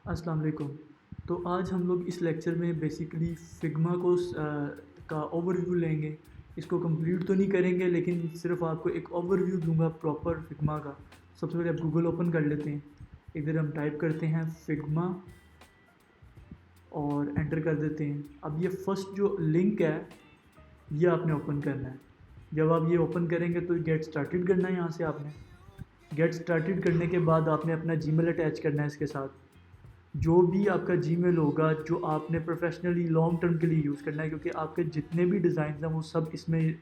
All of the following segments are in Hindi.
अस्सलाम वालेकुम। तो आज हम लोग इस लेक्चर में बेसिकली फिग्मा को का ओवरव्यू लेंगे। इसको कंप्लीट तो नहीं करेंगे लेकिन सिर्फ आपको एक ओवरव्यू दूंगा प्रॉपर फिग्मा का। सबसे पहले आप गूगल ओपन कर लेते हैं। इधर हम टाइप करते हैं फिग्मा और एंटर कर देते हैं। अब ये फर्स्ट जो लिंक है ये आपने ओपन करना है। जब आप ये ओपन करेंगे तो गेट स्टार्टेड करना है। यहाँ से आपने गेट स्टार्टेड करने के बाद आपने अपना जीमेल अटैच करना है इसके साथ। जो भी आपका जीमेल होगा जो आपने प्रोफेशनली लॉन्ग टर्म के लिए यूज़ करना है, क्योंकि आपके जितने भी डिज़ाइन हैं वो सब इसमें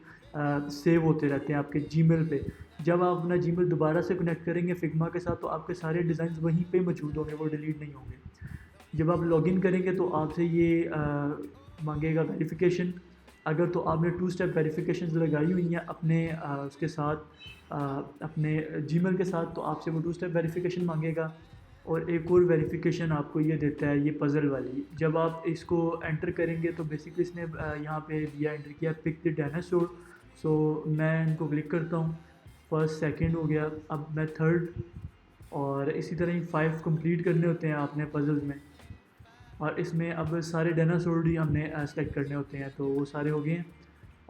सेव होते रहते हैं आपके जीमेल पे। जब आप अपना जीमेल दोबारा से कनेक्ट करेंगे फिग्मा के साथ तो आपके सारे डिज़ाइन वहीं पे मौजूद होंगे, वो डिलीट नहीं होंगे। जब आप लॉगिन करेंगे तो आपसे ये मांगेगा वेरिफिकेशन। अगर तो आपने टू स्टेप वेरिफिकेशन लगाई हुई हैं अपने उसके साथ अपने जीमेल के साथ, तो आपसे वो टू स्टेप वेरिफिकेशन मांगेगा। और एक और वेरिफिकेशन आपको ये देता है, ये पज़ल वाली। जब आप इसको एंटर करेंगे तो बेसिकली इसने यहाँ पे दिया, एंटर किया पिक द डायनासोर। सो मैं इनको क्लिक करता हूँ। फर्स्ट सेकंड हो गया, अब मैं थर्ड। और इसी तरह ही 5 कंप्लीट करने होते हैं आपने पज़ल्स में। और इसमें अब सारे डायनासोर ही हमने सेलेक्ट करने होते हैं, तो वो सारे हो गए हैं।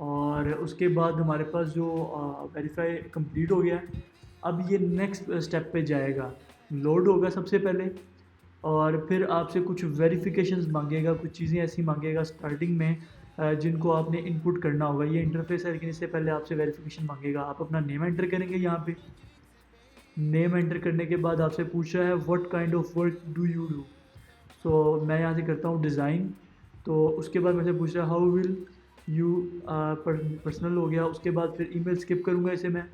और उसके बाद हमारे पास जो वेरीफाई कंप्लीट हो गया है। अब ये नेक्स्ट स्टेप पे जाएगा, लोड होगा सबसे पहले। और फिर आपसे कुछ वेरिफिकेशंस मांगेगा, कुछ चीज़ें ऐसी मांगेगा स्टार्टिंग में जिनको आपने इनपुट करना होगा। ये इंटरफेस है लेकिन इससे पहले आपसे वेरिफिकेशन मांगेगा। आप अपना नेम एंटर करेंगे यहाँ पे। नेम एंटर करने के बाद आपसे पूछ रहा है what kind of work do you do. So मैं यहाँ से करता हूँ डिज़ाइन। तो उसके बाद मुझसे पूछ रहा है हाउ विल यू, पर्सनल हो गया। उसके बाद फिर ईमेल स्किप करूँगा, इसे मैं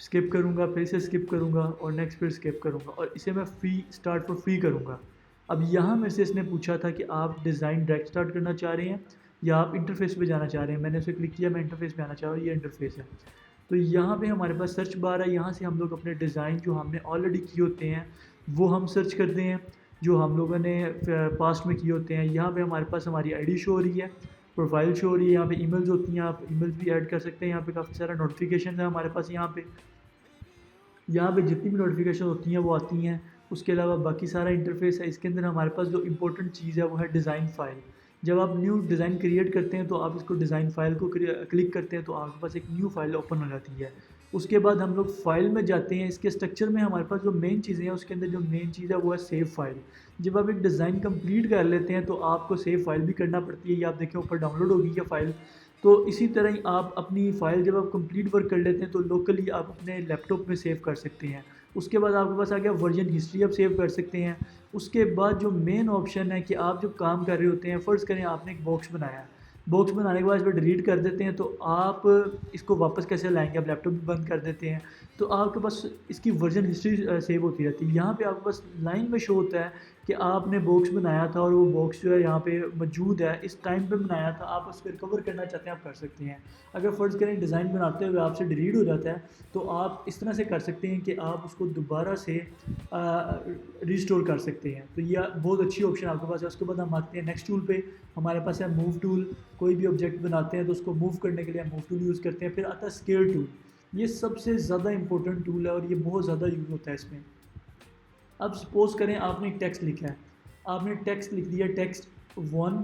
स्किप करूँगा, फिर इसे स्किप करूँगा और नेक्स्ट फिर स्किप करूँगा और इसे मैं फ्री स्टार्ट फॉर फ्री करूँगा। अब यहाँ मेरे से इसने पूछा था कि आप डिज़ाइन डायरेक्ट स्टार्ट करना चाह रहे हैं या आप इंटरफेस पे जाना चाह रहे हैं। मैंने उसे क्लिक किया, मैं इंटरफेस पे आना चाह रहा हूँ, ये इंटरफेस है। तो यहाँ पे हमारे पास सर्च बार है। यहाँ से हम लोग अपने डिज़ाइन जो हमने ऑलरेडी किए होते हैं वो हम सर्च करते हैं, जो हम लोगों ने पास्ट में किए होते हैं। यहाँ पे हमारे पास हमारी आईडी शो हो रही है, प्रोफाइल शो हो रही है, यहाँ पे ईमेल्स होती हैं, आप ईमेल्स भी ऐड कर सकते हैं। यहाँ पे काफ़ी सारा नोटिफिकेशन है हमारे पास। यहाँ पे जितनी भी नोटिफिकेशन होती हैं वो आती हैं। उसके अलावा बाकी सारा इंटरफेस है। इसके अंदर हमारे पास जो इंपॉर्टेंट चीज़ है वो है डिज़ाइन फ़ाइल। जब आप न्यू डिज़ाइन क्रिएट करते हैं तो आप इसको डिज़ाइन फ़ाइल को क्लिक करते हैं तो आपके पास एक न्यू फ़ाइल ओपन हो जाती है। उसके बाद हम लोग फ़ाइल में जाते हैं। इसके स्ट्रक्चर में हमारे पास जो मेन चीज़ें हैं उसके अंदर जो मेन चीज़ है वो है सेव फ़ाइल। जब आप एक डिज़ाइन कंप्लीट कर लेते हैं तो आपको सेव फ़ाइल भी करना पड़ती है। ये आप देखें ऊपर डाउनलोड होगी ये फ़ाइल। तो इसी तरह ही आप अपनी फ़ाइल जब आप कंप्लीट वर्क कर लेते हैं तो लोकली आप अपने लैपटॉप में सेव कर सकते हैं। उसके बाद आपके पास आ गया वर्जन हिस्ट्री, आप सेव कर सकते हैं। उसके बाद जो मेन ऑप्शन है कि आप जब काम कर रहे होते हैं, फ़र्ज़ करें आपने एक बॉक्स बनाया है। बॉक्स बनाने के बाद इसको डिलीट कर देते हैं तो आप इसको वापस कैसे लाएँगे? आप लैपटॉप भी बंद कर देते हैं तो आपके पास इसकी वर्जन हिस्ट्री सेव होती रहती है। यहाँ पे आपके पास लाइन में शो होता है कि आपने बॉक्स बनाया था और वो बॉक्स जो है यहाँ पे मौजूद है, इस टाइम पे बनाया था, आप उसको रिकवर करना चाहते हैं, आप कर सकते हैं। अगर फ़र्ज़ करें डिज़ाइन बनाते हुए आपसे डिलीट हो जाता है तो आप इस तरह से कर सकते हैं कि आप उसको दोबारा से रिस्टोर कर सकते हैं। तो ये बहुत अच्छी ऑप्शन आपके पास है। उसके बाद हम आते हैं नेक्स्ट टूल पे। हमारे पास है मूव टूल। कोई भी ऑब्जेक्ट बनाते हैं तो उसको मूव करने के लिए हम मूव टूल यूज़ करते हैं। फिर आता है स्केल टूल। ये सबसे ज़्यादा इंपॉर्टेंट टूल है और ये बहुत ज़्यादा यूज़ होता है इसमें। अब सपोज़ करें आपने एक टेक्स्ट लिखा है, आपने टेक्स्ट लिख दिया टेक्स्ट 1।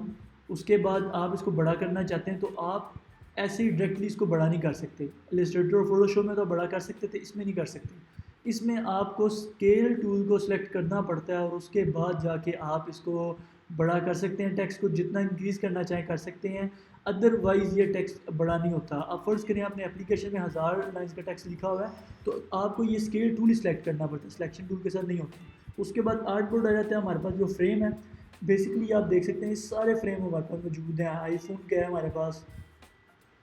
उसके बाद आप इसको बड़ा करना चाहते हैं तो आप ऐसे ही डायरेक्टली इसको बड़ा नहीं कर सकते। इलस्ट्रेटर और फोटोशॉप में तो बड़ा कर सकते थे, इसमें नहीं कर सकते। इसमें आपको स्केल टूल को सिलेक्ट करना पड़ता है और उसके बाद जाके आप इसको बड़ा कर सकते हैं। टेक्स्ट को जितना इंक्रीज़ करना चाहें कर सकते हैं, अदरवाइज़ ये टेक्स्ट बड़ा नहीं होता। अब फ़र्ज़ करें आपने एप्लीकेशन में 1000 लाइन्स का टेक्स्ट लिखा हुआ है तो आपको ये स्केल टूल ही सिलेक्ट करना पड़ता है, सिलेक्शन टूल के साथ नहीं होता। उसके बाद आर्ट बोर्ड आ जाता है। हमारे पास जो फ्रेम है, बेसिकली आप देख सकते हैं सारे फ्रेम हमारे पास मौजूद हैं। आईफोन का है हमारे पास,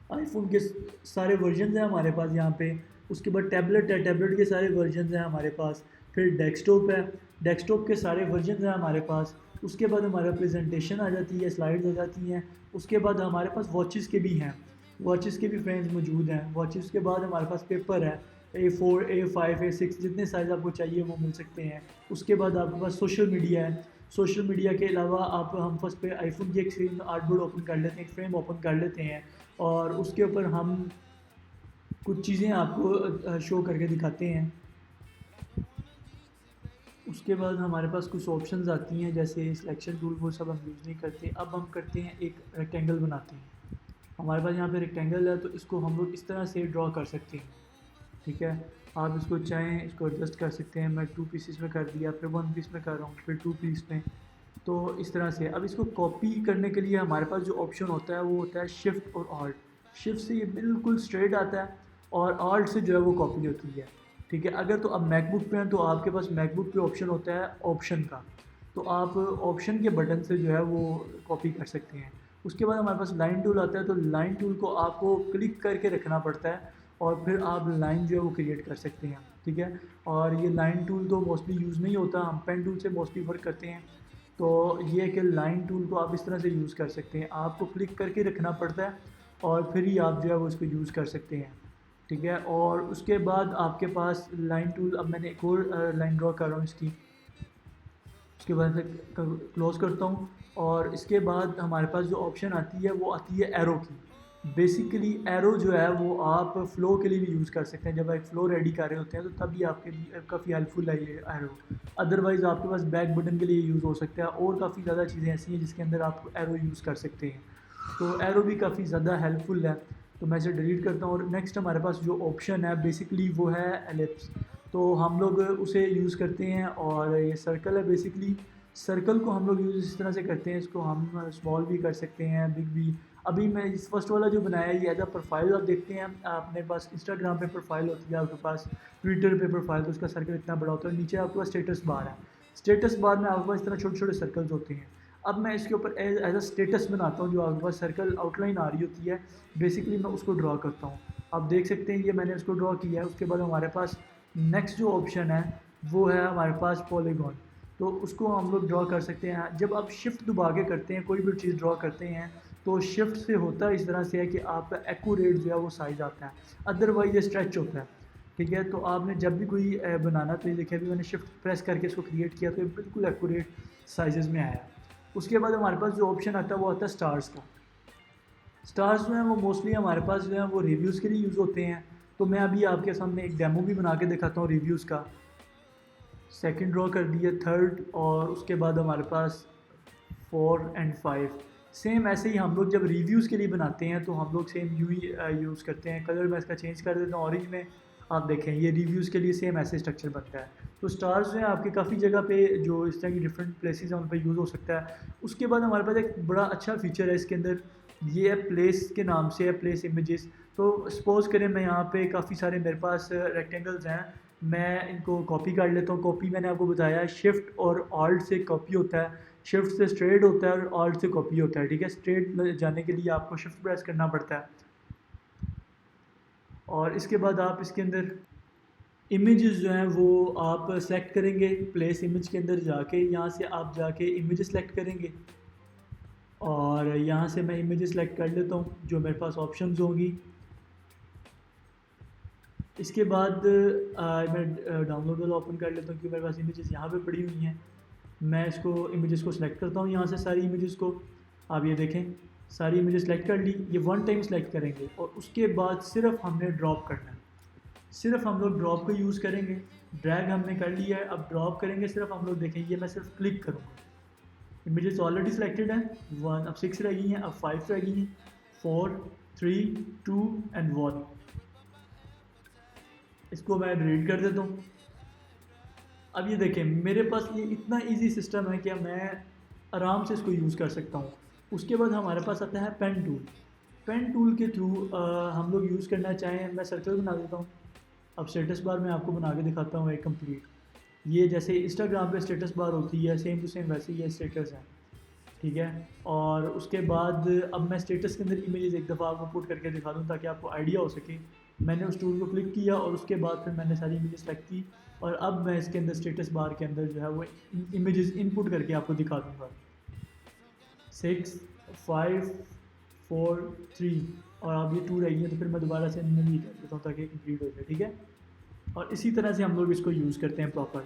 आईफोन के सारे वर्जन हैं हमारे पास यहाँ पे। उसके बाद टैबलेट है, टैबलेट के सारे वर्जन हैं हमारे पास। फिर डेस्कटॉप है, डेस्कटॉप के सारे वर्जन हैं हमारे पास। उसके बाद हमारा प्रेजेंटेशन आ जाती है, स्लाइड्स आ जाती हैं। उसके बाद हमारे पास वॉचेस के भी हैं, वॉचेस के भी फ्रेम्स मौजूद हैं। वॉचेस के बाद हमारे पास पेपर है, A4 A5 A6 जितने साइज़ आपको चाहिए वो मिल सकते हैं। उसके बाद आपके पास सोशल मीडिया है। सोशल मीडिया के अलावा आप हम फर्स्ट पे आईफोन की एक स्क्रीन आर्टबोर्ड ओपन कर लेते हैं, एक फ्रेम ओपन कर लेते हैं और उसके ऊपर हम कुछ चीज़ें आपको शो करके दिखाते हैं। उसके बाद हमारे पास कुछ ऑप्शंस आती हैं, जैसे सिलेक्शन टूल, वो सब हम यूज़ नहीं करते। अब हम करते हैं, एक रेक्टेंगल बनाते हैं। हमारे पास यहाँ पे रेक्टेंगल है, तो इसको हम लोग इस तरह से ड्रॉ कर सकते हैं। ठीक है, आप इसको चाहें इसको एडजस्ट कर सकते हैं। मैं 2 पीसेस में कर दिया, फिर 1 पीस में कर रहा हूँ, फिर 2 पीस में। तो इस तरह से अब इसको कॉपी करने के लिए हमारे पास जो ऑप्शन होता है वो होता है शिफ्ट और ऑल्ट। शिफ्ट से ये बिल्कुल स्ट्रेट आता है और ऑल्ट से जो है वो कॉपी होती है। ठीक है, अगर तो अब मैकबुक पे हैं तो आपके पास मैकबुक पे ऑप्शन होता है ऑप्शन का, तो आप ऑप्शन के बटन से जो है वो कॉपी कर सकते हैं। उसके बाद हमारे पास लाइन टूल आता है, तो लाइन टूल को आपको क्लिक करके रखना पड़ता है और फिर आप लाइन जो है वो क्रिएट कर सकते हैं। ठीक है, और ये लाइन टूल तो मोस्टली यूज़ नहीं होता, हम पेन टूल से मोस्टली वर्क करते हैं। तो ये है कि लाइन टूल को आप इस तरह से यूज़ कर सकते हैं, आपको क्लिक करके रखना पड़ता है और फिर ही आप जो है वो इसको यूज़ कर सकते हैं। ठीक है, और उसके बाद आपके पास लाइन टूल, अब मैंने एक और लाइन ड्रॉ कर रहा हूँ इसकी, उसके बाद से क्लोज़ करता हूँ। और इसके बाद हमारे पास जो ऑप्शन आती है वो आती है एरो की। बेसिकली एरो जो है वो आप फ़्लो के लिए भी यूज़ कर सकते हैं, जब आप फ़्लो रेडी कर रहे होते हैं तो तभी आपके लिए काफ़ी हेल्पफुल है ये एरो। अदरवाइज़ आपके पास बैक बटन के लिए यूज़ हो सकता है, और काफ़ी ज़्यादा चीज़ें ऐसी हैं जिसके अंदर आप एरो यूज़ कर सकते हैं। तो एरो भी काफ़ी ज़्यादा हेल्पफुल है। तो मैं इसे डिलीट करता हूँ, और नेक्स्ट हमारे पास जो ऑप्शन है बेसिकली वो है एलिप्स। तो हम लोग उसे यूज़ करते हैं, और ये सर्कल है बेसिकली। सर्कल को हम लोग यूज़ इस तरह से करते हैं, इसको हम स्मॉल भी कर सकते हैं, बिग भी। अभी मैं इस फर्स्ट वाला जो बनाया है ये एज अ प्रोफाइल आप देखते हैं, अपने पास इंस्टाग्राम पे प्रोफाइल होती है, आपके पास ट्विटर पे प्रोफाइल, तो उसका सर्कल इतना बड़ा होता है। नीचे आपके पास स्टेटस बार है, स्टेटस बार में आपके पास इतना छोटे छोटे सर्कल्स होते हैं। अब मैं इसके ऊपर एज अ स्टेटस बनाता हूँ, जो आपके पास सर्कल आउटलाइन आ रही होती है, बेसिकली मैं उसको ड्रॉ करता हूँ। आप देख सकते हैं ये मैंने उसको ड्रॉ किया है। उसके बाद हमारे पास नेक्स्ट जो ऑप्शन है वो है हमारे पास पॉलीगॉन। तो उसको हम लोग ड्रॉ कर सकते हैं। जब आप शिफ्ट दबा के करते हैं, कोई भी चीज़ ड्रॉ करते हैं, तो शिफ्ट से होता इस तरह से है कि आपका एक्यूरेट जो है वो साइज़ आता है, अदरवाइज ये स्ट्रेच होता है। ठीक है, तो आपने जब भी कोई बनाना, तो ये देखिए अभी मैंने शिफ्ट प्रेस करके इसको क्रिएट किया तो ये बिल्कुल एक्यूरेट साइजेज़ में आया। उसके बाद हमारे पास जो ऑप्शन आता है वो आता है स्टार्स का। स्टार्स जो हैं वो मोस्टली हमारे पास जो है वो रिव्यूज़ के लिए यूज़ होते हैं। तो मैं अभी आपके सामने एक डेमो भी बना के दिखाता हूँ रिव्यूज़ का। सेकंड ड्रॉ कर दिया, थर्ड, और उसके बाद हमारे पास 4 एंड 5। सेम ऐसे ही हम लोग जब रिव्यूज़ के लिए बनाते हैं तो हम लोग सेम यू ही यूज़ करते हैं। कलर मैं इसका चेंज कर देता हूँ ऑरेंज में। आप देखें ये रिव्यूज़ के लिए सेम ऐसे स्ट्रक्चर बनता है। तो स्टार्स जो है आपके काफ़ी जगह पे जो इस तरह की डिफरेंट प्लेसेस हैं उन पर यूज़ हो सकता है। उसके बाद हमारे पास एक बड़ा अच्छा फीचर है इसके अंदर, ये है प्लेस के नाम से है, प्लेस इमेजेस। तो सपोज़ करें मैं यहाँ पे काफ़ी सारे मेरे पास रेक्टेंगल्स हैं, मैं इनको कॉपी कर लेता हूँ। कॉपी मैंने आपको बताया शिफ्ट और ऑल्ट से कॉपी होता है, शिफ्ट से स्ट्रेट होता है और ऑल्ट से कॉपी होता है। ठीक है, स्ट्रेट जाने के लिए आपको शिफ्ट प्रेस करना पड़ता है। और इसके बाद आप इसके अंदर इमेजेस जो हैं वो आप सेलेक्ट करेंगे, प्लेस इमेज के अंदर जाके यहाँ से आप जाके इमेज सेलेक्ट करेंगे, और यहाँ से मैं इमेज सेलेक्ट कर लेता हूँ जो मेरे पास ऑप्शंस होंगी। इसके बाद मैं डाउनलोड वाला ओपन कर लेता हूँ क्योंकि मेरे पास इमेजेस यहाँ पे पड़ी हुई हैं। मैं इसको इमेजेस को सिलेक्ट करता हूँ यहाँ से, सारी इमेजेस को। आप ये देखें सारी इमेजेस सेलेक्ट कर ली। ये वन टाइम सेलेक्ट करेंगे और उसके बाद सिर्फ हमने ड्रॉप करना है, सिर्फ हम लोग ड्रॉप को यूज़ करेंगे। ड्रैग हमने कर लिया है, अब ड्रॉप करेंगे सिर्फ हम लोग। देखें ये मैं सिर्फ क्लिक करूँगा, इमेजेस ऑलरेडी सिलेक्टेड है। 1, अब 6 रह गई हैं, अब 5 रह गई हैं, 4, 3, 2 एंड 1। इसको मैं डिलीट कर देता हूँ। अब ये देखें मेरे पास ये इतना इजी सिस्टम है कि मैं आराम से इसको यूज़ कर सकता हूँ। उसके बाद हमारे पास आता है पेन टूल। पेन टूल के थ्रू हम लोग यूज़ करना चाहें, मैं सर्कल बना देता हूँ। अब स्टेटस बार मैं आपको बना के दिखाता हूँ एक कंप्लीट। ये जैसे इंस्टाग्राम पे स्टेटस बार होती है, सेम टू सेम वैसे ही ये स्टेटस है। ठीक है, और उसके बाद अब मैं स्टेटस के अंदर इमेजेस एक दफ़ा आपको पुट करके दिखा दूँ ताकि आपको आइडिया हो सके। मैंने उस टूल को क्लिक किया और उसके बाद फिर मैंने सारी इमेजेस सेलेक्ट की, और अब मैं इसके अंदर स्टेटस बार के अंदर जो है वो इमेजेस इनपुट करके आपको दिखा दूँगा। 6, 5, 4, 3, और अब ये 2 रही है, तो फिर मैं दोबारा से इनमें कर देता हूँ ताकि कंप्लीट हो जाए। ठीक है, और इसी तरह से हम लोग इसको यूज़ करते हैं प्रॉपर।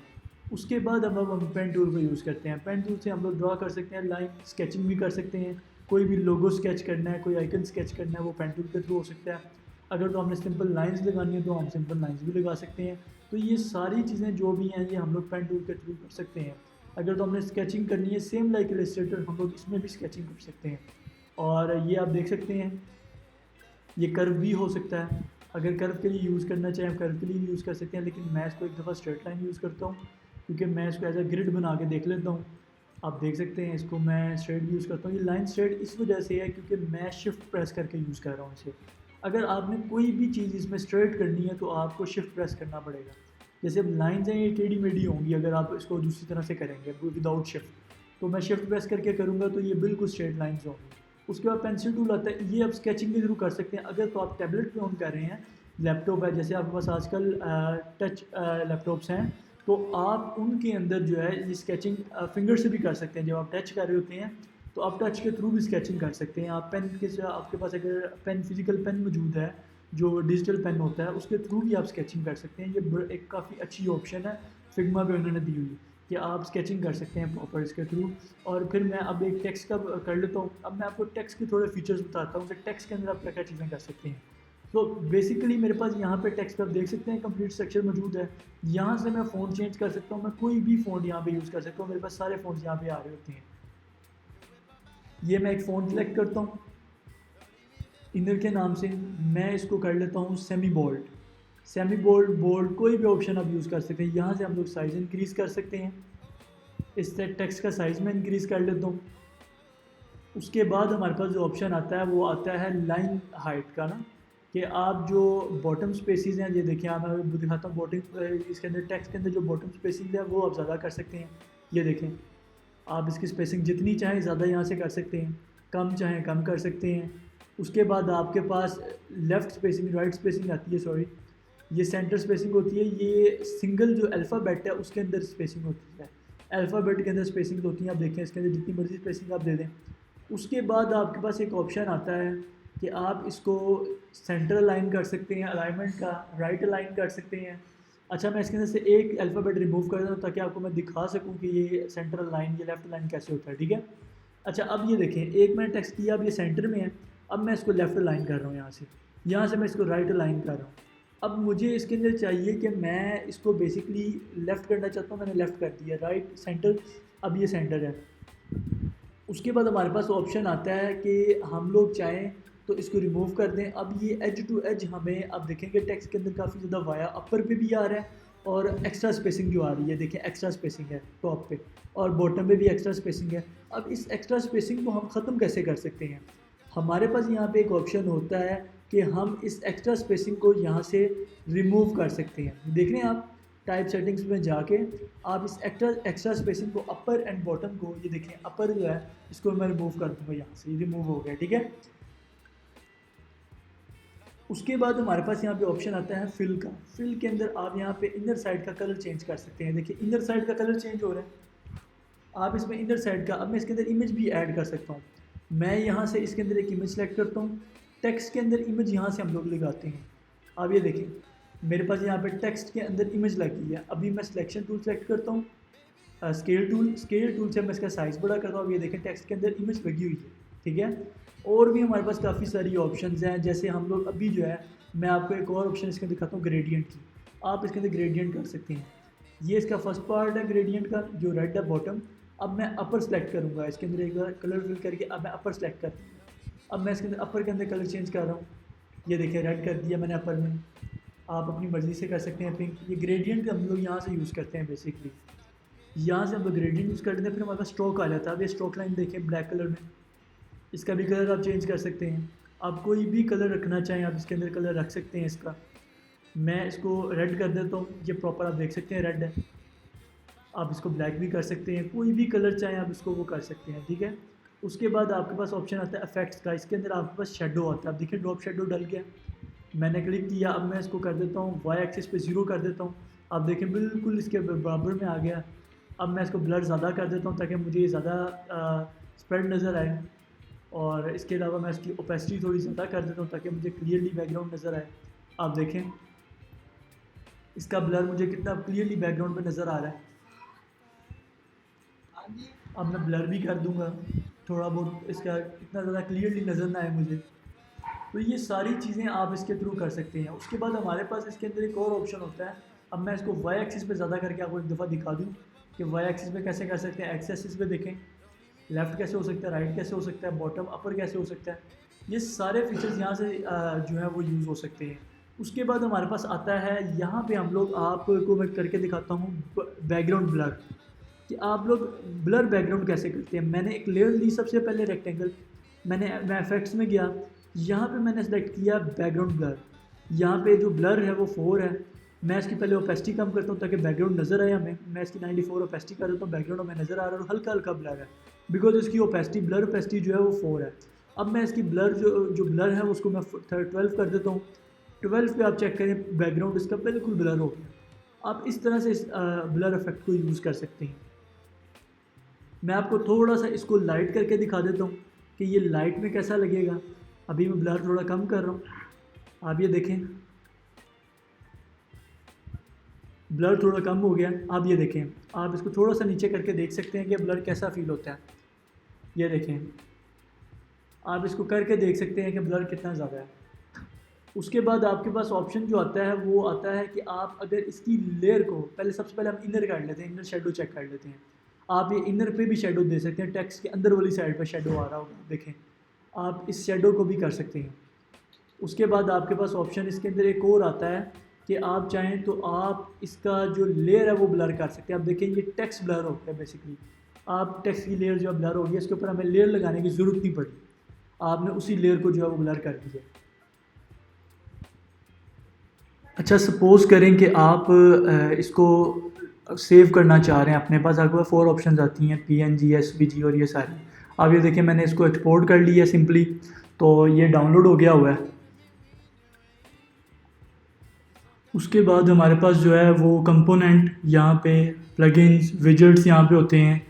उसके बाद अब हम पेन टूल को यूज़ करते हैं। पेन टूल से हम लोग ड्रॉ कर सकते हैं, लाइन स्केचिंग भी कर सकते हैं। कोई भी लोगो स्केच करना है, कोई आइकन स्केच करना है, वो पेन टूल के थ्रू हो सकता है। अगर तो हमने सिंपल लाइंस लगानी है तो हम सिंपल लाइंस भी लगा सकते हैं। तो ये सारी चीज़ें जो भी हैं ये हम लोग पेन टूल के थ्रू कर सकते हैं। अगर तो हमने स्केचिंग करनी है सेम लाइक इलस्ट्रेटर, हम लोग इसमें भी स्केचिंग कर सकते हैं। और ये आप देख सकते हैं ये कर्व भी हो सकता है, अगर कर्व के लिए यूज़ करना चाहें कर्व के लिए यूज़ कर सकते हैं, लेकिन मैं इसको एक दफ़ा स्ट्रेट लाइन यूज़ करता हूँ क्योंकि मैं इसको एज अ ग्रिड बना के देख लेता हूँ। आप देख सकते हैं इसको मैं स्ट्रेट यूज़ करता हूँ। ये लाइन स्ट्रेट इस वजह से है क्योंकि मैं शिफ्ट प्रेस करके यूज़ कर रहा हूँ इसे। अगर आपने कोई भी चीज़ इसमें स्ट्रेट करनी है तो आपको शिफ्ट प्रेस करना पड़ेगा। जैसे अब लाइन्स हैं ये टेढ़ी मेढ़ी होंगी अगर आप इसको दूसरी तरह से करेंगे विदाउट शिफ्ट, तो मैं शिफ्ट प्रेस करके करूँगा तो ये बिल्कुल स्ट्रेट लाइन्स होंगी। उसके बाद पेंसिल टूल आता है, ये आप स्केचिंग के थ्रू कर सकते हैं। अगर तो आप टैबलेट पे ऑन कर रहे हैं, लैपटॉप है, जैसे आपके पास आजकल टच लैपटॉप्स हैं, तो आप उनके अंदर जो है ये स्केचिंग फिंगर से भी कर सकते हैं। जब आप टच कर रहे होते हैं तो आप टच के थ्रू भी स्केचिंग कर सकते हैं। आप पेन के आपके पास अगर पेन फिजिकल पेन मौजूद है जो डिजिटल पेन होता है उसके थ्रू भी आप स्केचिंग कर सकते हैं। ये एक काफ़ी अच्छी ऑप्शन है फिग्मा पे उन्होंने दी हुई कि आप स्केचिंग कर सकते हैं प्रॉपर इसके थ्रू। और फिर मैं अब एक टेक्स्ट का कर लेता हूँ। अब मैं आपको टेक्स्ट के थोड़े फीचर्स बताता हूँ कि टेक्स्ट के अंदर आप क्या क्या चीज़ें कर सकते हैं। तो बेसिकली मेरे पास यहाँ पे टेक्स्ट आप देख सकते हैं कंप्लीट स्ट्रक्चर मौजूद है। यहाँ से मैं फ़ॉन्ट चेंज कर सकता हूँ, मैं कोई भी फ़ॉन्ट यहाँ पे यूज़ कर सकता हूँ, मेरे पास सारे फ़ॉन्ट्स यहाँ पे आ रहे होते हैं। ये मैं एक फ़ॉन्ट सेलेक्ट करता हूँ इनर के नाम से, मैं इसको कर लेता हूँ semi bold. Semi bold, bold कोई भी ऑप्शन आप यूज़ कर सकते हैं। यहाँ से हम लोग साइज़ इंक्रीज़ कर सकते हैं। इस टेक्स्ट का साइज़ मैं इंक्रीज़ कर लेता हूँ। उसके बाद हमारे पास जो ऑप्शन आता है वो आता है लाइन हाइट का ना, कि आप जो बॉटम स्पेसिस हैं, ये देखिए आप मैं दिखाता हूँ बॉटम इसके अंदर टेक्स्ट के अंदर जो बॉटम स्पेसिंग है वो आप ज़्यादा कर सकते हैं। ये देखें आप इसकी स्पेसिंग जितनी चाहें ज़्यादा यहाँ से कर सकते हैं, कम चाहें कम कर सकते हैं। उसके बाद आपके पास लेफ़्ट स्पेसिंग राइट स्पेसिंग आती है, सॉरी ये सेंटर स्पेसिंग होती है। ये सिंगल जो अल्फ़ाबेट है उसके अंदर स्पेसिंग होती है, अल्फ़ाबेट के अंदर स्पेसिंग होती है। आप देखें इसके अंदर जितनी मर्जी स्पेसिंग आप दे दें। उसके बाद आपके पास एक ऑप्शन आता है कि आप इसको सेंटर अलाइन कर सकते हैं, अलाइनमेंट का राइट अलाइन कर सकते हैं। अच्छा मैं इसके अंदर से एक अल्फ़ाबेट रिमूव कर देता हूँ ताकि आपको मैं दिखा सकूँ कि ये सेंटर अलाइन ये लेफ़्ट अलाइन कैसे होता है, ठीक है। अच्छा अब ये देखें एक मैंने टेक्स्ट किया, अब ये सेंटर में है, अब मैं इसको लेफ़्ट अलाइन कर रहा हूँ यहाँ से मैं इसको राइट अलाइन कर रहा हूँ। अब मुझे इसके अंदर चाहिए कि मैं इसको बेसिकली लेफ़्ट करना चाहता हूँ, मैंने लेफ़्ट कर दिया, राइट सेंटर, अब ये सेंटर है। उसके बाद हमारे पास ऑप्शन आता है कि हम लोग चाहें तो इसको रिमूव कर दें। अब ये एज टू एज हमें अब देखेंगे टेक्स्ट के अंदर काफ़ी ज़्यादा वाया अपर पे भी आ रहा है और एक्स्ट्रा स्पेसिंग जो आ रही है, देखें एक्स्ट्रा स्पेसिंग है टॉप पे और बॉटम पे भी एक्स्ट्रा स्पेसिंग है। अब इस एक्स्ट्रा स्पेसिंग को हम ख़त्म कैसे कर सकते हैं? हमारे पास यहाँ पे एक ऑप्शन होता है कि हम इस एक्स्ट्रा स्पेसिंग को यहाँ से रिमूव कर सकते हैं। देख रहे हैं आप टाइप सेटिंग्स में जाके आप इस एक्स्ट्रा स्पेसिंग को अपर एंड बॉटम को, ये देखें अपर जो है इसको मैं रिमूव कर दूँगा, यहाँ से रिमूव हो गया, ठीक है। उसके बाद हमारे पास यहाँ पे ऑप्शन आता है फिल का। फिल के अंदर आप यहाँ पे इनर साइड का कलर चेंज कर सकते हैं। देखिए इनर साइड का कलर चेंज हो रहा है, आप इसमें इनर साइड का, अब मैं इसके अंदर इमेज भी ऐड कर सकता हूँ। मैं यहाँ से इसके अंदर एक इमेज सेलेक्ट करता हूँ, टेक्स्ट के अंदर इमेज यहाँ से हम लोग लगाते हैं। अब ये देखें मेरे पास यहाँ पे टेक्स्ट के अंदर इमेज लगी है। अभी मैं सिलेक्शन टूल सेलेक्ट करता हूँ, स्केल टूल से मैं इसका साइज़ बड़ा करता हूँ। अब ये देखें टेक्स्ट के अंदर इमेज लगी हुई है, ठीक है। और भी हमारे पास काफ़ी सारी ऑप्शंस हैं, जैसे हम लोग अभी जो है मैं आपको एक और ऑप्शन इसके दिखाता हूँ ग्रेडियंट की। आप इसके अंदर ग्रेडियंट कर सकते हैं। ये इसका फर्स्ट पार्ट है ग्रेडियंट का जो रेड है बॉटम। अब मैं अपर सेलेक्ट करूँगा, इसके अंदर एक बार कलर फिल करके अब मैं अपर सेलेक्ट कर दूँगा। अब मैं इसके अंदर अपर के अंदर कलर चेंज कर रहा हूँ, ये देखिए रेड कर दिया मैंने अपर में। आप अपनी मर्ज़ी से कर सकते हैं पिंक। ये ग्रेडियंट हम लोग यहाँ से यूज़ करते हैं बेसिकली, यहाँ से हम लोग ग्रेडियंट यूज़ करते हैं। फिर हमारे पास स्ट्रोक आ जाता है। अब ये स्ट्रोक लाइन देखें ब्लैक कलर में, इसका भी कलर आप चेंज कर सकते हैं। आप कोई भी कलर रखना चाहें आप इसके अंदर कलर रख सकते हैं। इसका मैं इसको रेड कर देता हूँ, ये प्रॉपर आप देख सकते हैं रेड है। आप इसको ब्लैक भी कर सकते हैं, कोई भी कलर चाहें आप इसको वो कर सकते हैं, ठीक है। उसके बाद आपके पास ऑप्शन आता है इफेक्ट्स का। इसके अंदर आपके पास शेडो आता है। आप देखिए ड्रॉप शेडो डल गया, मैंने क्लिक किया। अब मैं इसको कर देता हूँ वाई एक्सिस पे 0 कर देता हूँ। आप देखें बिल्कुल इसके बराबर में आ गया। अब मैं इसको ब्लर ज़्यादा कर देता हूँ ताकि मुझे ज़्यादा स्प्रेड नज़र आए। और इसके अलावा मैं इसकी ओपेसिटी थोड़ी ज़्यादा कर देता हूँ ताकि मुझे क्लियरली बैकग्राउंड नज़र आए। आप देखें इसका ब्लर मुझे कितना क्लियरली बैकग्राउंड पे नज़र आ रहा है। अब मैं ब्लर भी कर दूंगा थोड़ा बहुत, इसका इतना ज़्यादा क्लियरली नज़र ना आए मुझे। तो ये सारी चीज़ें आप इसके थ्रू कर सकते हैं। उसके बाद हमारे पास इसके अंदर एक और ऑप्शन होता है, अब मैं इसको वाई एक्सिस पे ज़्यादा करके आपको एक दफ़ा दिखा दूँ कि वाई एक्सिस पे कैसे कर सकते हैं। एक्स एक्सिस पे देखें लेफ़्ट कैसे हो सकता है, राइट कैसे हो सकता है, बॉटम अपर कैसे हो सकता है। ये सारे फीचर्स यहाँ से जो है वो यूज़ हो सकते हैं। उसके बाद हमारे पास आता है यहाँ पे हम लोग आपको मैं करके दिखाता हूँ बैकग्राउंड ब्लर, कि आप लोग ब्लर बैकग्राउंड कैसे करते हैं। मैंने एक लेयर ली सबसे पहले रेक्टेंगल, मैं इफेक्ट्स में गया, यहाँ पे मैंने सेलेक्ट किया बैकग्राउंड ब्लर। यहाँ पे जो ब्लर है वो 4 है। मैं इसकी पहले ओपेसिटी कम करता हूँ ताकि बैकग्राउंड नज़र आए हमें। मैं इसकी 94 ओपेसिटी कर देता हूँ, बैकग्राउंड हमें नज़र आ रहा है और हल्का हल्का ब्लर है बिकॉज इसकी ओपेसिटी ब्लर ओपेसिटी जो है वो 4 है। अब मैं इसकी ब्लर जो ब्लर है उसको मैं 12 कर देता हूँ। 12 पे आप चेक करें बैकग्राउंड इसका बिल्कुल ब्लर हो गया। आप इस तरह से इस ब्लर इफेक्ट को यूज़ कर सकते हैं। मैं आपको थोड़ा सा इसको लाइट करके दिखा देता हूँ कि ये लाइट में कैसा लगेगा। अभी मैं ब्लर थोड़ा कम कर रहा हूँ, आप ये देखें ब्लर थोड़ा कम हो गया। आप ये देखें, आप इसको थोड़ा सा नीचे करके देख सकते हैं कि ब्लर कैसा फील होता है। ये देखें, आप इसको करके देख सकते हैं कि ब्लर कितना ज़्यादा है। उसके बाद आपके पास ऑप्शन जो आता है वो आता है कि आप अगर इसकी लेयर को सबसे पहले हम इनर कर लेते हैं, इनर शेडो चेक कर लेते हैं। आप ये इनर पे भी शेडो दे सकते हैं, टेक्स्ट के अंदर वाली साइड पर शेडो आ रहा होगा, देखें आप इस शेडो को भी कर सकते हैं। उसके बाद आपके पास ऑप्शन इसके अंदर एक और आता है कि आप चाहें तो आप इसका जो लेयर है वो ब्लर कर सकते हैं। आप देखें ये टेक्स्ट ब्लर हो गया बेसिकली, आप टेक्स्ट की लेयर जो है ब्लर हो गई, इसके ऊपर हमें लेयर लगाने की ज़रूरत नहीं पड़ी, आपने उसी लेयर को जो है वो ब्लर कर दिया। अच्छा सपोज़ करें कि आप इसको सेव करना चाह रहे हैं अपने पास, आपके पास 4 ऑप्शंस आती हैं PNG, SVG और ये सारी। आप ये देखिए मैंने इसको एक्सपोर्ट कर लिया सिंपली, तो ये डाउनलोड हो गया हुआ है। उसके बाद हमारे पास जो है वो कंपोनेंट यहाँ पे प्लगइन्स विजेट्स यहाँ पे होते हैं।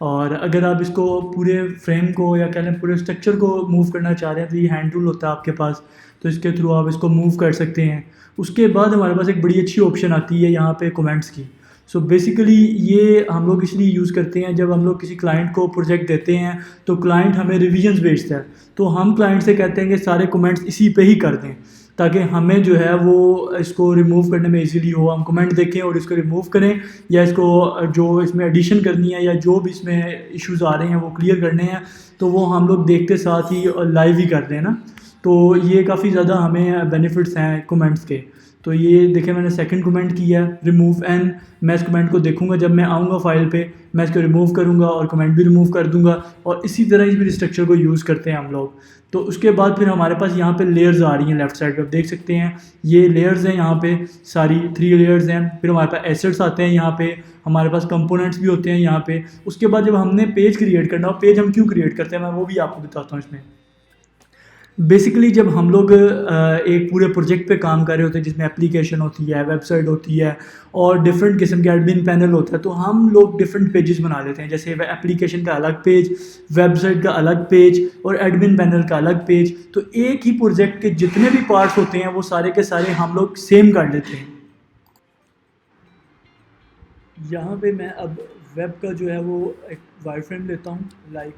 और अगर आप इसको पूरे फ्रेम को या कह लें पूरे स्ट्रक्चर को मूव करना चाह रहे हैं तो ये हैंड टूल होता है आपके पास, तो इसके थ्रू आप इसको मूव कर सकते हैं। उसके बाद हमारे पास एक बड़ी अच्छी ऑप्शन आती है यहाँ पे कमेंट्स की। सो बेसिकली ये हम लोग इसलिए यूज़ करते हैं जब हम लोग किसी क्लाइंट को प्रोजेक्ट देते हैं तो क्लाइंट हमें रिविजन्स भेजता है, तो हम क्लाइंट से कहते हैं कि सारे कमेंट्स इसी पे ही कर दें ताकि हमें जो है वो इसको रिमूव करने में इजीली हो। हम कमेंट देखें और इसको रिमूव करें या इसको जो इसमें एडिशन करनी है या जो भी इसमें इश्यूज़ आ रहे हैं वो क्लियर करने हैं, तो वो हम लोग देखते साथ ही लाइव ही कर दें ना। तो ये काफ़ी ज़्यादा हमें बेनिफिट्स हैं कमेंट्स के। तो ये देखें मैंने सेकंड कमेंट किया है रिमूव एन, मैं इस कमेंट को देखूंगा जब मैं आऊँगा फाइल पे, मैं इसको रिमूव करूँगा और कमेंट भी रिमूव कर दूँगा। और इसी तरह इस भी स्ट्रक्चर को यूज़ करते हैं हम लोग। तो उसके बाद फिर हमारे पास यहाँ पे लेयर्स आ रही हैं लेफ्ट साइड पे, आप देख सकते हैं ये लेयर्स हैं यहाँ पे सारी 3 लेयर्स हैं। फिर हमारे पास एसेट्स आते हैं यहाँ पे, हमारे पास कंपोनेंट्स भी होते हैं यहाँ पे। उसके बाद जब हमने पेज क्रिएट करना हो, पेज हम क्यों क्रिएट करते हैं मैं वो भी आपको बताता हूँ इसमें। बेसिकली जब हम लोग एक पूरे प्रोजेक्ट पे काम कर रहे होते हैं जिसमें एप्लीकेशन होती है, वेबसाइट होती है और डिफरेंट किस्म के एडमिन पैनल होता है, तो हम लोग डिफरेंट पेजेस बना लेते हैं। जैसे एप्लीकेशन का अलग पेज, वेबसाइट का अलग पेज और एडमिन पैनल का अलग पेज। तो एक ही प्रोजेक्ट के जितने भी पार्ट्स होते हैं वो सारे के सारे हम लोग सेम कर लेते हैं। यहाँ पे मैं अब वेब का जो है वो एक वायर फ्रेम लेता हूँ, लाइक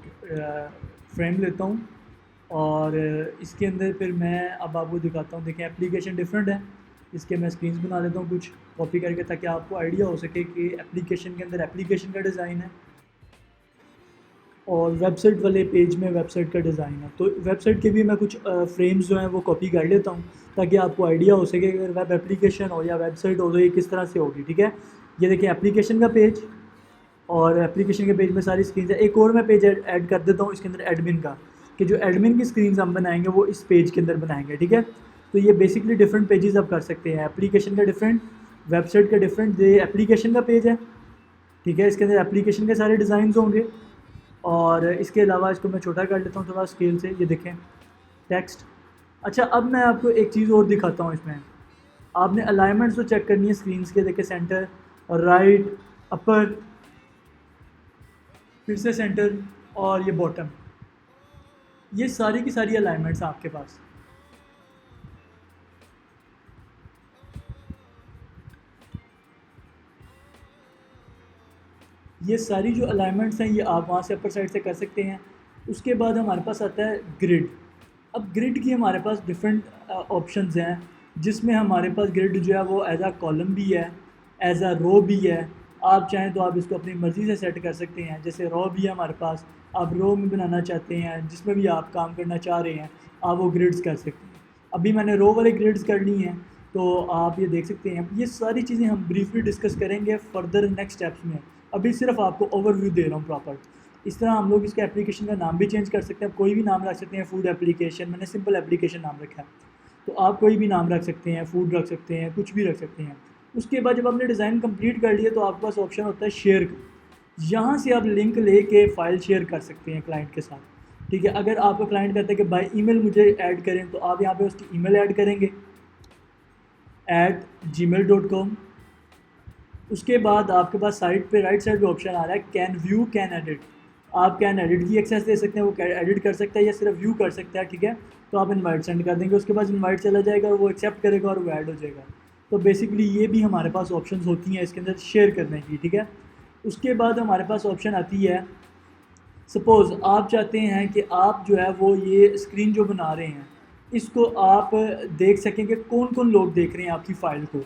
फ्रेम लेता हूँ और इसके अंदर फिर मैं अब आपको दिखाता हूँ। देखें एप्लीकेशन डिफरेंट है, इसके मैं स्क्रीन्स बना लेता हूँ कुछ कॉपी करके ताकि आपको आइडिया हो सके कि एप्लीकेशन के अंदर एप्लीकेशन का डिज़ाइन है और वेबसाइट वाले पेज में वेबसाइट का डिज़ाइन है। तो वेबसाइट के भी मैं कुछ फ्रेम्स जो हैं वो कॉपी कर लेता हूँ ताकि आपको आइडिया हो सके अगर वेब एप्लीकेशन हो या वेबसाइट हो तो ये किस तरह से होगी। ठीक है, ये देखिए एप्लीकेशन का पेज और एप्लीकेशन के पेज में सारी स्क्रीन है। एक और मैं पेज ऐड कर देता हूँ इसके अंदर एडमिन का, कि जो एडमिन की स्क्रीन हम बनाएंगे वो इस पेज के अंदर बनाएंगे। ठीक है, तो ये बेसिकली डिफरेंट पेजेस आप कर सकते हैं, एप्लीकेशन का डिफरेंट, वेबसाइट का डिफरेंट। ये एप्लीकेशन का पेज है, ठीक है, इसके अंदर एप्लीकेशन के सारे डिज़ाइन होंगे। और इसके अलावा इसको मैं छोटा कर लेता हूँ थोड़ा स्केल से, ये देखें टेक्स्ट। अच्छा अब मैं आपको एक चीज़ और दिखाता हूँ, इसमें आपने अलाइनमेंट्स तो चेक करनी है स्क्रीन के, देखें सेंटर और राइट, अपर, फिर से सेंटर और ये बॉटम, ये सारी की सारी अलाइनमेंट्स आपके पास। ये सारी जो अलाइनमेंट्स हैं ये आप वहाँ से अपर साइड से कर सकते हैं। उसके बाद हमारे पास आता है ग्रिड। अब ग्रिड की हमारे पास डिफरेंट ऑप्शंस हैं जिसमें हमारे पास ग्रिड जो है वो एज आ कॉलम भी है एज अ रो भी है। आप चाहें तो आप इसको अपनी मर्ज़ी से सेट कर सकते हैं। जैसे रो भी है हमारे पास, आप रो में बनाना चाहते हैं, जिसमें भी आप काम करना चाह रहे हैं आप वो ग्रिड्स कर सकते हैं। अभी मैंने रो वाले ग्रिड्स करनी है, तो आप ये देख सकते हैं। ये सारी चीज़ें हम ब्रीफली डिस्कस करेंगे फर्दर नेक्स्ट स्टेप्स में। अभी सिर्फ आपको ओवरव्यू दे रहा हूँ प्रॉपर। इस तरह हम लोग इसके एप्लीकेशन का नाम भी चेंज कर सकते हैं, कोई भी नाम रख सकते हैं। फूड एप्लीकेशन, मैंने सिंपल एप्लीकेशन नाम रखा है, तो आप कोई भी नाम रख सकते हैं, फूड रख सकते हैं, कुछ भी रख सकते हैं। उसके बाद जब आपने डिज़ाइन कंप्लीट कर लिया तो आपके पास ऑप्शन होता है शेयर का। यहाँ से आप लिंक लेके फ़ाइल शेयर कर सकते हैं क्लाइंट के साथ। ठीक है, अगर आपका क्लाइंट कहता है कि बाय ईमेल मुझे ऐड करें, तो आप यहाँ पे उसकी ईमेल ऐड करेंगे @gmail.com। उसके बाद आपके पास साइड पे राइट साइड पे ऑप्शन आ रहा है कैन व्यू कैन एडिट। आप कैन एडिट की एक्सेस दे सकते हैं, वो एडिट कर सकता है या सिर्फ व्यू कर सकता है। ठीक है, तो आप इनवाइट सेंड कर देंगे, उसके बाद इनवाइट चला जाएगा और वो एक्सेप्ट करेगा और वो ऐड हो जाएगा। तो बेसिकली ये भी हमारे पास ऑप्शंस होती हैं इसके अंदर शेयर करने की। ठीक है, उसके बाद हमारे पास ऑप्शन आती है, सपोज़ आप चाहते हैं कि आप जो है वो ये स्क्रीन जो बना रहे हैं इसको आप देख सकें कि कौन कौन लोग देख रहे हैं आपकी फ़ाइल को।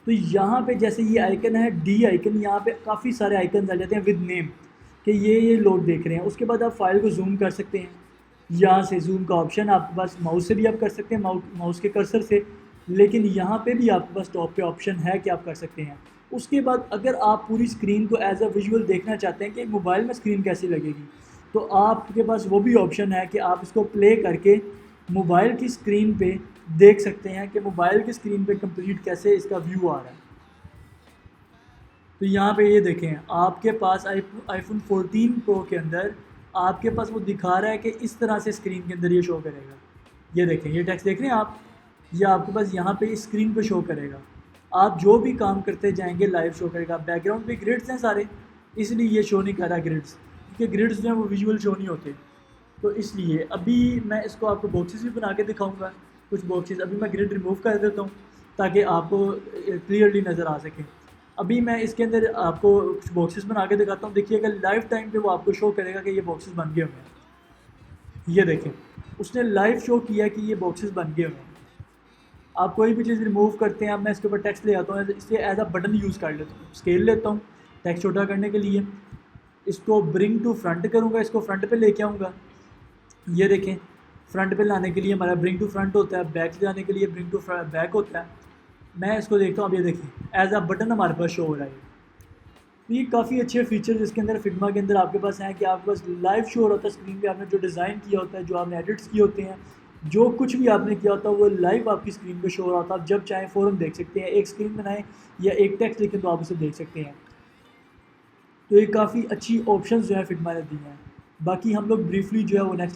तो यहाँ पे जैसे ये आइकन है डी आइकन, यहाँ पे काफ़ी सारे आइकन आ जाते हैं विद नेम कि ये लोग देख रहे हैं। उसके बाद आप फाइल को जूम कर सकते हैं, यहाँ से जूम का ऑप्शन आपके पास माउस से भी आप कर सकते हैं, माउस के कर्सर से। लेकिन यहाँ पे भी आपके पास टॉप पे ऑप्शन है कि आप कर सकते हैं। उसके बाद अगर आप पूरी स्क्रीन को एज अ विजुअल देखना चाहते हैं कि मोबाइल में स्क्रीन कैसी लगेगी, तो आपके पास वो भी ऑप्शन है कि आप इसको प्ले करके मोबाइल की स्क्रीन पे देख सकते हैं कि मोबाइल की स्क्रीन पे कंप्लीट कैसे इसका व्यू आ रहा है। तो यहाँ पे ये देखें, आपके पास आईफोन 14 प्रो के अंदर आपके पास वो दिखा रहा है कि इस तरह से स्क्रीन के अंदर ये शो करेगा। ये देखें, ये टेक्स्ट देख रहे हैं आप, ये आपके पास यहाँ पे स्क्रीन पे शो करेगा। आप जो भी काम करते जाएंगे लाइव शो करेगा। बैकग्राउंड पे ग्रिड्स हैं सारे, इसलिए ये शो नहीं कर रहा ग्रिड्स, क्योंकि ग्रिड्स जो हैं वो विजुअल शो नहीं होते। तो इसलिए अभी मैं इसको आपको बॉक्सेस भी बना के दिखाऊंगा। कुछ बॉक्सेस अभी मैं ग्रिड रिमूव कर देता हूँ ताकि आपको क्लियरली नज़र आ सके। अभी मैं इसके अंदर आपको कुछ बॉक्सेस बना के दिखाता हूँ। देखिएगा लाइव टाइम पे वो आपको शो करेगा कि ये बॉक्सेस बन गए हुए हैं। ये देखें, उसने लाइव शो किया कि ये बॉक्सेस बन गए हुए हैं। आप कोई भी चीज़ रिमूव करते हैं, अब मैं इसके ऊपर टेक्स्ट ले आता हूँ, इसलिए एज अ बटन यूज़ कर लेता हूँ। स्केल लेता हूँ टेक्स्ट छोटा करने के लिए, इसको ब्रिंग टू फ्रंट करूँगा, इसको फ्रंट पे लेके आऊँगा। ये देखें, फ्रंट पे लाने के लिए हमारा ब्रिंग टू फ्रंट होता है, बैक जाने के लिए ब्रिंग टू बैक होता है। मैं इसको देखता हूँ, अब ये देखें एज अ बटन हमारे पास शो हो रहा है। तो ये काफ़ी अच्छे फीचर्स इसके अंदर फिग्मा के अंदर आपके पास हैं कि आपके पास लाइव शो हो रहा होता है स्क्रीन पे। आपने जो डिज़ाइन किया होता है, जो आपने एडिट्स किए होते हैं, जो कुछ भी आपने किया होता है वो लाइव आपकी स्क्रीन पे शो हो रहा होता है। आप जब चाहें फ़ौरन देख सकते हैं। एक स्क्रीन बनाएं या एक टेक्स्ट लिखें तो आप उसे देख सकते हैं। तो ये काफ़ी अच्छी ऑप्शंस जो है फिग्मा ने दी हैं। बाकी हम लोग ब्रीफली जो है वो नेक्स्ट